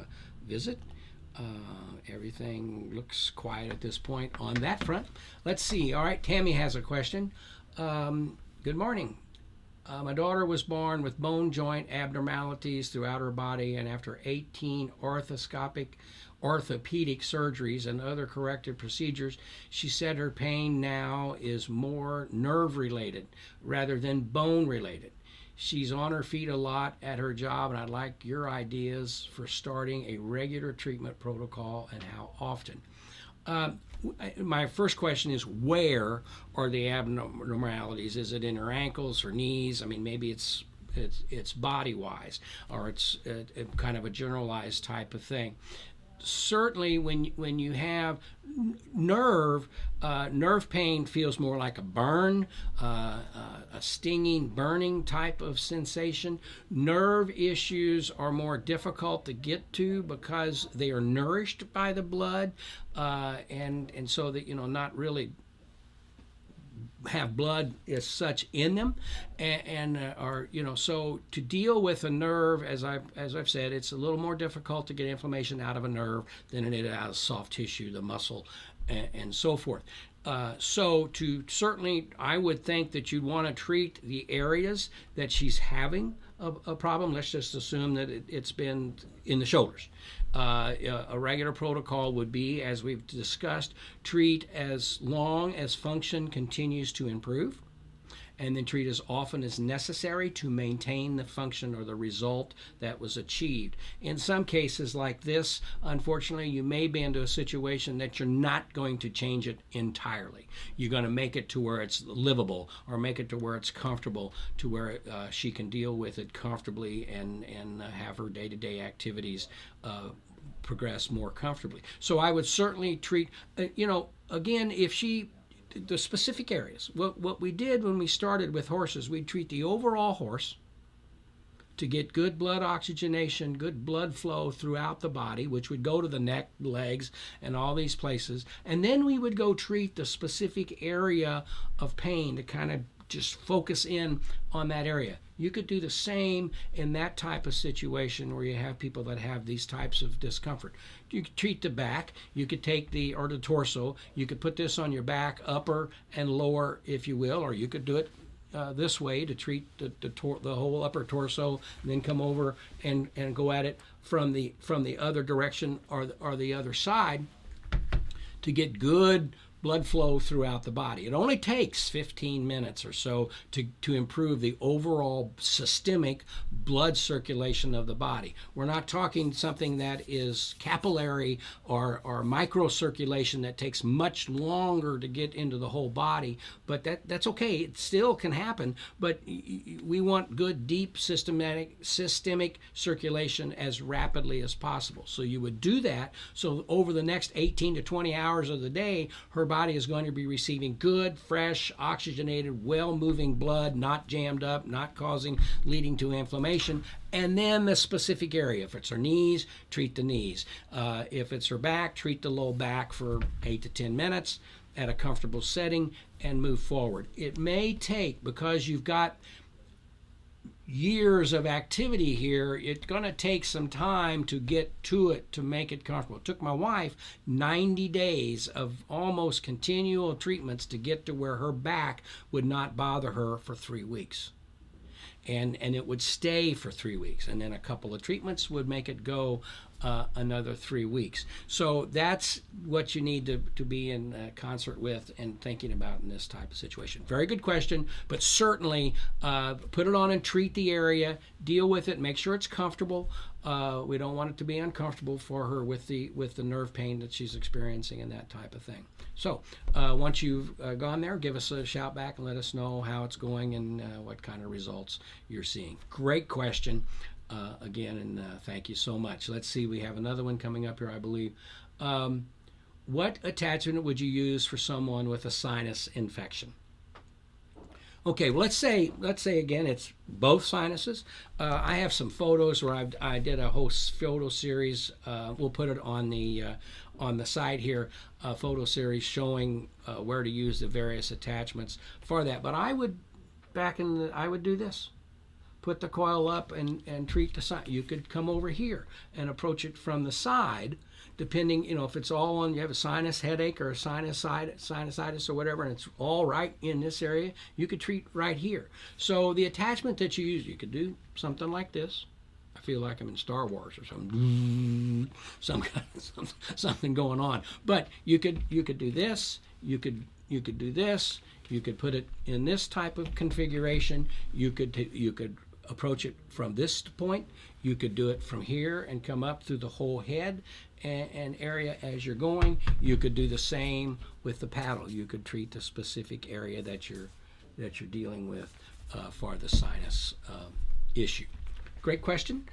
visit. Everything looks quiet at this point on that front. Let's see. All right, Tammy has a question. Good morning. My daughter was born with bone joint abnormalities throughout her body, and after 18 orthopedic surgeries and other corrective procedures, she said her pain now is more nerve-related rather than bone-related. She's on her feet a lot at her job, and I'd like your ideas for starting a regular treatment protocol and how often. My first question is, where are the abnormalities? Is it in her ankles or knees? I mean, maybe it's body-wise, or it's kind of a generalized type of thing. certainly when you have nerve pain feels more like a burn, a stinging, burning type of sensation. Nerve issues are more difficult to get to because they are nourished by the blood, and so that not really have blood as such in them, and are so to deal with a nerve, as I've said, it's a little more difficult to get inflammation out of a nerve than it is out of soft tissue, the muscle, and so forth. So to certainly, I would think that you'd want to treat the areas that she's having a problem. Let's just assume that it's been in the shoulders. A regular protocol would be, as we've discussed, treat as long as function continues to improve, and then treat as often as necessary to maintain the function or the result that was achieved. In some cases like this, unfortunately, you may be into a situation that you're not going to change it entirely. You're going to make it to where it's livable, or make it to where it's comfortable, to where she can deal with it comfortably and have her day-to-day activities progress more comfortably. So I would certainly treat, again, if she, the specific areas. What we did when we started with horses, we'd treat the overall horse to get good blood oxygenation, good blood flow throughout the body, which would go to the neck, legs, and all these places. And then we would go treat the specific area of pain to kind of just focus in on that area. You could do the same in that type of situation where you have people that have these types of discomfort. You could treat the back, you could take the torso, you could put this on your back, upper and lower, if you will, or you could do it this way to treat the whole upper torso, and then come over and go at it from the other direction or the other side to get good blood flow throughout the body. It only takes 15 minutes or so to improve the overall systemic blood circulation of the body. We're not talking something that is capillary or microcirculation that takes much longer to get into the whole body, but that's okay. It still can happen, but we want good, deep, systemic circulation as rapidly as possible. So you would do that, so over the next 18 to 20 hours of the day, her body is going to be receiving good, fresh, oxygenated, well-moving blood, not jammed up, not leading to inflammation. And then the specific area. If it's her knees, treat the knees. If it's her back, treat the low back for 8 to 10 minutes at a comfortable setting and move forward. It may take, because you've got years of activity here, it's going to take some time to get to it, to make it comfortable. It took my wife 90 days of almost continual treatments to get to where her back would not bother her for 3 weeks. And it would stay for 3 weeks, and then a couple of treatments would make it go another 3 weeks. So that's what you need to be in concert with and thinking about in this type of situation. Very good question, but certainly put it on and treat the area, deal with it, make sure it's comfortable. We don't want it to be uncomfortable for her with the nerve pain that she's experiencing and that type of thing. So once you've gone there, give us a shout back and let us know how it's going and what kind of results you're seeing. Great question. Again, and thank you so much. Let's see, we have another one coming up here, I believe. What attachment would you use for someone with a sinus infection? Okay, well, let's say again it's both sinuses. I have some photos where I did a whole photo series. We'll put it on the side here, a photo series showing where to use the various attachments for that. But I would do this. Put the coil up and treat the side. You could come over here and approach it from the side, depending, if it's all on, you have a sinus headache or a sinusitis or whatever, and it's all right in this area, you could treat right here. So the attachment that you use, you could do something like this. I feel like I'm in Star Wars or something, something going on. But you could do this. You could do this. You could put it in this type of configuration. You could approach it from this point. You could do it from here and come up through the whole head and area as you're going. You could do the same with the paddle. You could treat the specific area that you're dealing with for the sinus issue. Great question.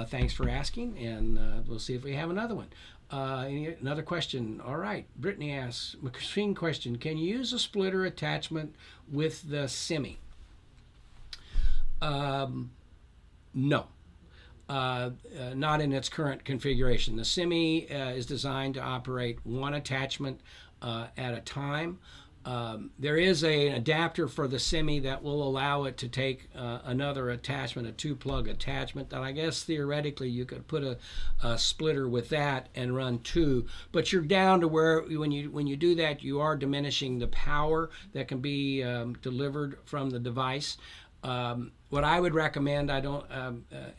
Thanks for asking, and we'll see if we have another one. Another question. All right. Brittany asks, machine question, can you use a splitter attachment with the semi? No. Not in its current configuration. The semi is designed to operate one attachment at a time. There is an adapter for the semi that will allow it to take another attachment, a 2-plug attachment, that I guess theoretically you could put a splitter with that and run 2, but you're down to where when you do that, you are diminishing the power that can be delivered from the device. What I would recommend, I don't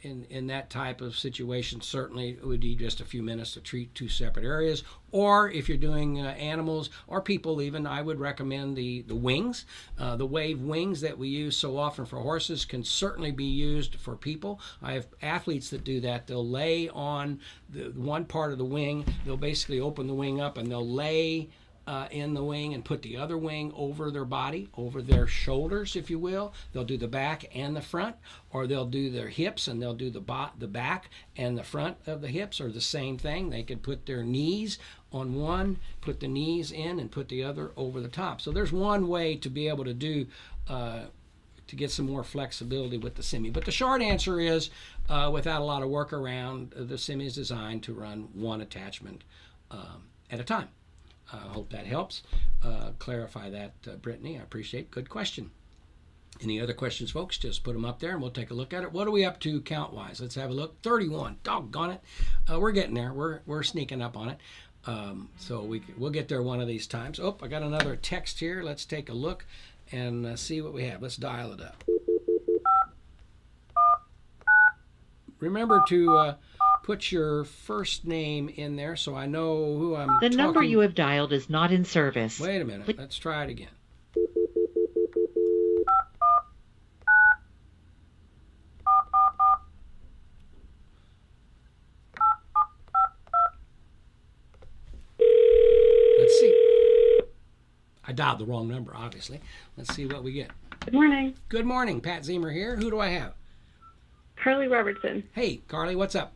in that type of situation, certainly it would be just a few minutes to treat 2 separate areas. Or if you're doing animals or people even, I would recommend the wings. The wave wings that we use so often for horses can certainly be used for people. I have athletes that do that. They'll lay on the one part of the wing. They'll basically open the wing up and they'll lay in the wing and put the other wing over their body, over their shoulders, if you will. They'll do the back and the front, or they'll do their hips and they'll do the back and the front of the hips, or the same thing. They could put their knees on one, put the knees in, and put the other over the top. So there's one way to be able to do to get some more flexibility with the semi. But the short answer is, without a lot of workaround, the semi is designed to run one attachment at a time. I hope that helps clarify that, Brittany. I appreciate. Good question. Any other questions, folks? Just put them up there and we'll take a look at it. What are we up to count-wise? Let's have a look. 31. Doggone it. We're getting there. We're sneaking up on it. So we'll get there one of these times. Oh, I got another text here. Let's take a look and see what we have. Let's dial it up. Remember to put your first name in there so I know who I'm talking. The number you have dialed is not in service. Wait a minute. Let's try it again. Let's see. I dialed the wrong number, obviously. Let's see what we get. Good morning. Good morning. Pat Ziemer here. Who do I have? Carly Robertson. Hey, Carly, what's up?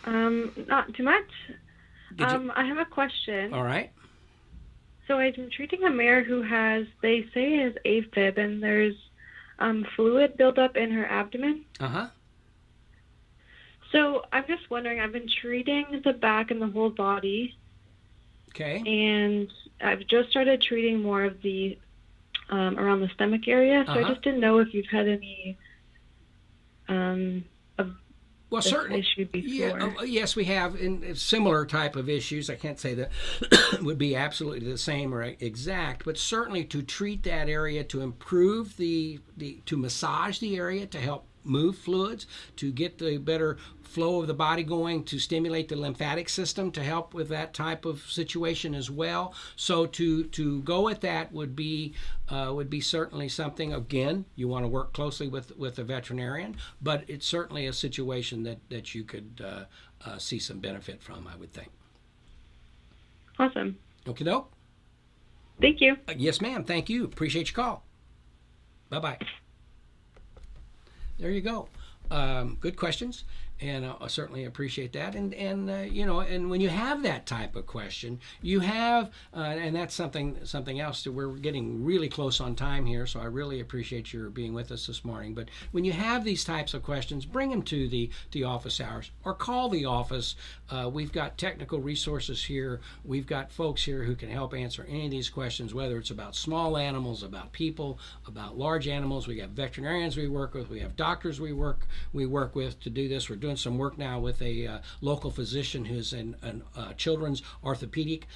Not too much. I have a question. All right. So I'm treating a mare who has, they say, is a-fib, and there's fluid buildup in her abdomen. Uh-huh. So I'm just wondering, I've been treating the back and the whole body. Okay. And I've just started treating more of the around the stomach area. So I just didn't know if you've had any of well, this certainly. issue before. Yeah, yes, we have in similar type of issues. I can't say that would be absolutely the same or exact, but certainly to treat that area, to improve to massage the area, to help move fluids, to get the better flow of the body going, to stimulate the lymphatic system, to help with that type of situation as well. So to go at that would be certainly something. Again, you want to work closely with a veterinarian, but it's certainly a situation that you could see some benefit from, I would think. Awesome. Okie doke. Thank you. Yes, ma'am. Thank you. Appreciate your call. Bye-bye. There you go. Good questions, and I certainly appreciate that. And when you have that type of question, you have, and that's something else that we're getting really close on time here. So I really appreciate your being with us this morning. But when you have these types of questions, bring them to the office hours or call the office. We've got technical resources here. We've got folks here who can help answer any of these questions, whether it's about small animals, about people, about large animals. We got veterinarians we work with. We have doctors we work with to do this. We're doing some work now with a local physician who's a children's orthopedic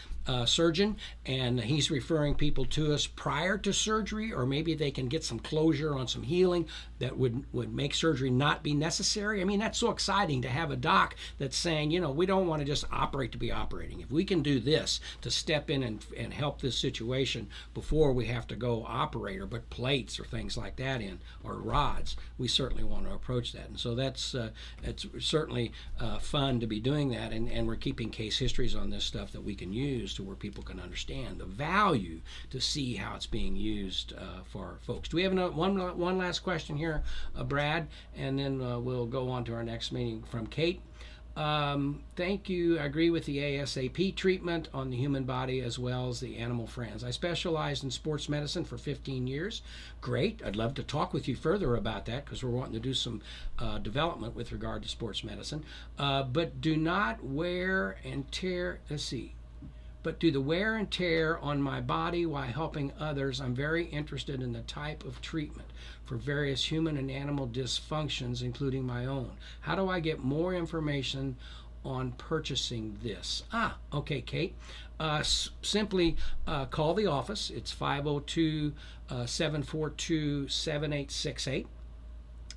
surgeon, and he's referring people to us prior to surgery, or maybe they can get some closure on some healing that would make surgery not be necessary. I mean, that's so exciting to have a doc that's saying, we don't want to just operate to be operating. If we can do this to step in and help this situation before we have to go operate or put plates or things like that in, or rods, we certainly want to approach that. And so it's certainly fun to be doing that, and we're keeping case histories on this stuff that we can use to where people can understand the value to see how it's being used for folks. Do we have one last question here, Brad? And then we'll go on to our next meeting from Kate. Thank you. I agree with the ASAP treatment on the human body as well as the animal friends. I specialized in sports medicine for 15 years. Great. I'd love to talk with you further about that because we're wanting to do some development with regard to sports medicine. But do not wear and tear. Let's see. But do the wear and tear on my body while helping others. I'm very interested in the type of treatment for various human and animal dysfunctions, including my own. How do I get more information on purchasing this? Okay, Kate. Simply call the office. It's 502-742-7868.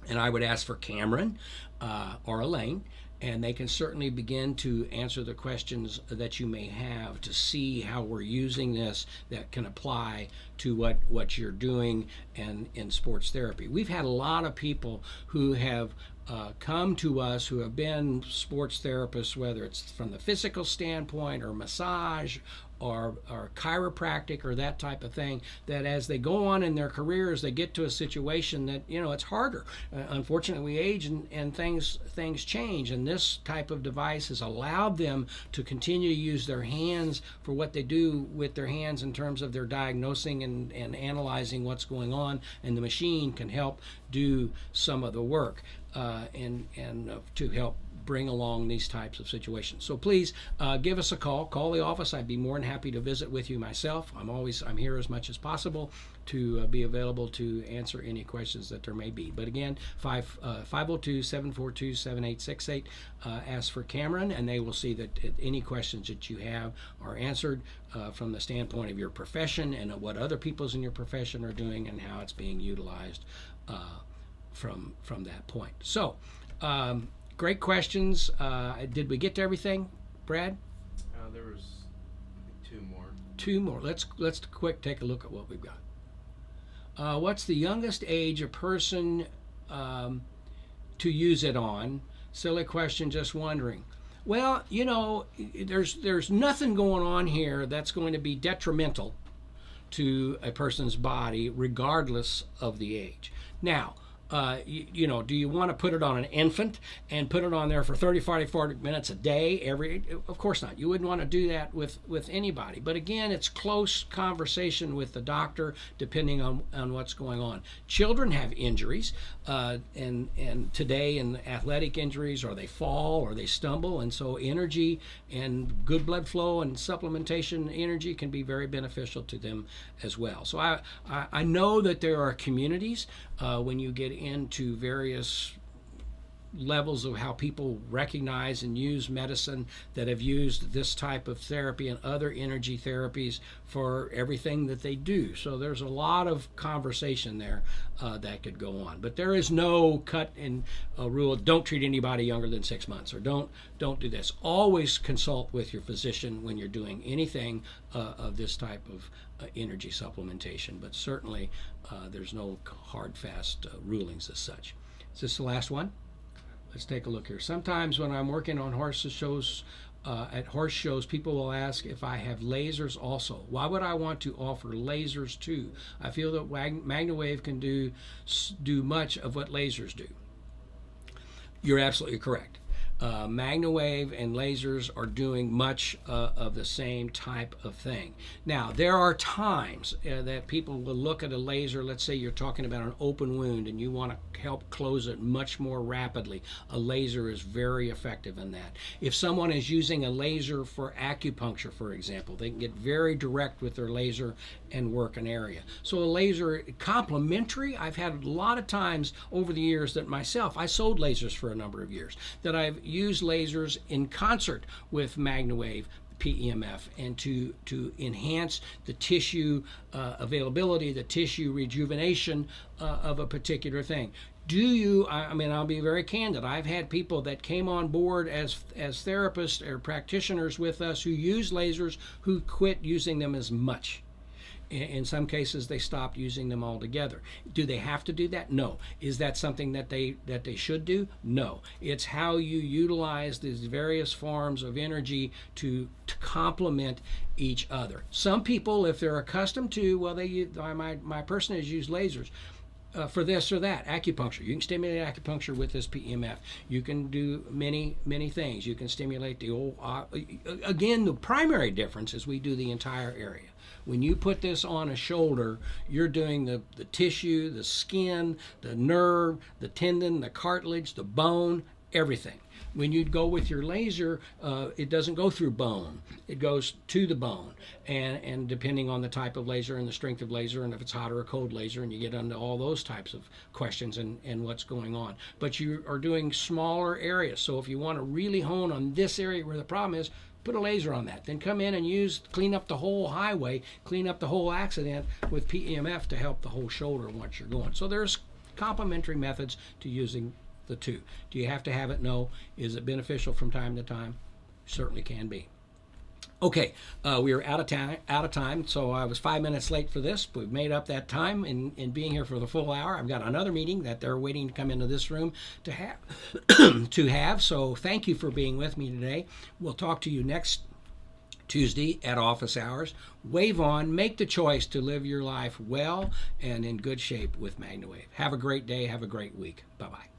And I would ask for Cameron or Elaine. And they can certainly begin to answer the questions that you may have to see how we're using this that can apply to what you're doing and in sports therapy. We've had a lot of people who have come to us who have been sports therapists, whether it's from the physical standpoint or massage or chiropractic or that type of thing, that as they go on in their careers, they get to a situation that, it's harder. Unfortunately, we age and things change, and this type of device has allowed them to continue to use their hands for what they do with their hands in terms of their diagnosing and analyzing what's going on, and the machine can help do some of the work and to help bring along these types of situations. So please give us a call the office. I'd be more than happy to visit with you myself. I'm here as much as possible to be available to answer any questions that there may be. But again, 502-742-7868. Ask for Cameron, and they will see that any questions that you have are answered from the standpoint of your profession and of what other people's in your profession are doing and how it's being utilized from that point. So great questions. Did we get to everything, Brad? There was two more. Two more. Let's quick take a look at what we've got. What's the youngest age a person to use it on? Silly question, just wondering. Well, there's nothing going on here that's going to be detrimental to a person's body regardless of the age. Now, do you want to put it on an infant and put it on there for 30, 40 minutes a day of course not. You wouldn't want to do that with anybody. But again, it's close conversation with the doctor depending on what's going on. Children have injuries and today in athletic injuries, or they fall or they stumble, and so energy and good blood flow and supplementation energy can be very beneficial to them as well. So I know that there are communities when you get into various levels of how people recognize and use medicine that have used this type of therapy and other energy therapies for everything that they do. So there's a lot of conversation there that could go on. But there is no cut in rule. Don't treat anybody younger than 6 months, or don't do this. Always consult with your physician when you're doing anything of this type of energy supplementation. But certainly there's no hard, fast rulings as such. Is this the last one? Let's take a look here. Sometimes when I'm working on horse shows, people will ask if I have lasers also. Why would I want to offer lasers too? I feel that Magna Wave can do much of what lasers do. You're absolutely correct. Magna Wave and lasers are doing much of the same type of thing. Now, there are times that people will look at a laser. Let's say you're talking about an open wound and you want to help close it much more rapidly. A laser is very effective in that. If someone is using a laser for acupuncture, for example, they can get very direct with their laser and work an area. So a laser, complementary. I've had a lot of times over the years that myself, I sold lasers for a number of years, that I've used lasers in concert with Magna Wave, PEMF, and to enhance the tissue availability, the tissue rejuvenation of a particular thing. I'll be very candid. I've had people that came on board as therapists or practitioners with us who use lasers who quit using them as much. In some cases, they stopped using them altogether. Do they have to do that? No. Is that something that they should do? No. It's how you utilize these various forms of energy to complement each other. Some people, if they're accustomed to, well, my person has used lasers. For this or that, acupuncture. You can stimulate acupuncture with this PEMF. You can do many things. You can stimulate the old. Again, the primary difference is we do the entire area. When you put this on a shoulder, you're doing the tissue, the skin, the nerve, the tendon, the cartilage, the bone, everything. When you go with your laser, it doesn't go through bone. It goes to the bone. And depending on the type of laser and the strength of laser and if it's hot or a cold laser, and you get into all those types of questions and what's going on. But you are doing smaller areas. So if you want to really hone on this area where the problem is, put a laser on that. Then come in and clean up the whole highway, clean up the whole accident with PEMF to help the whole shoulder once you're going. So there's complementary methods to using the two. Do you have to have it? No. Is it beneficial from time to time? Certainly can be. Okay, we are out of time, so I was 5 minutes late for this. We've made up that time in being here for the full hour. I've got another meeting that they're waiting to come into this room to have. So thank you for being with me today. We'll talk to you next Tuesday at office hours. Wave on. Make the choice to live your life well and in good shape with Magna Wave. Have a great day. Have a great week. Bye-bye.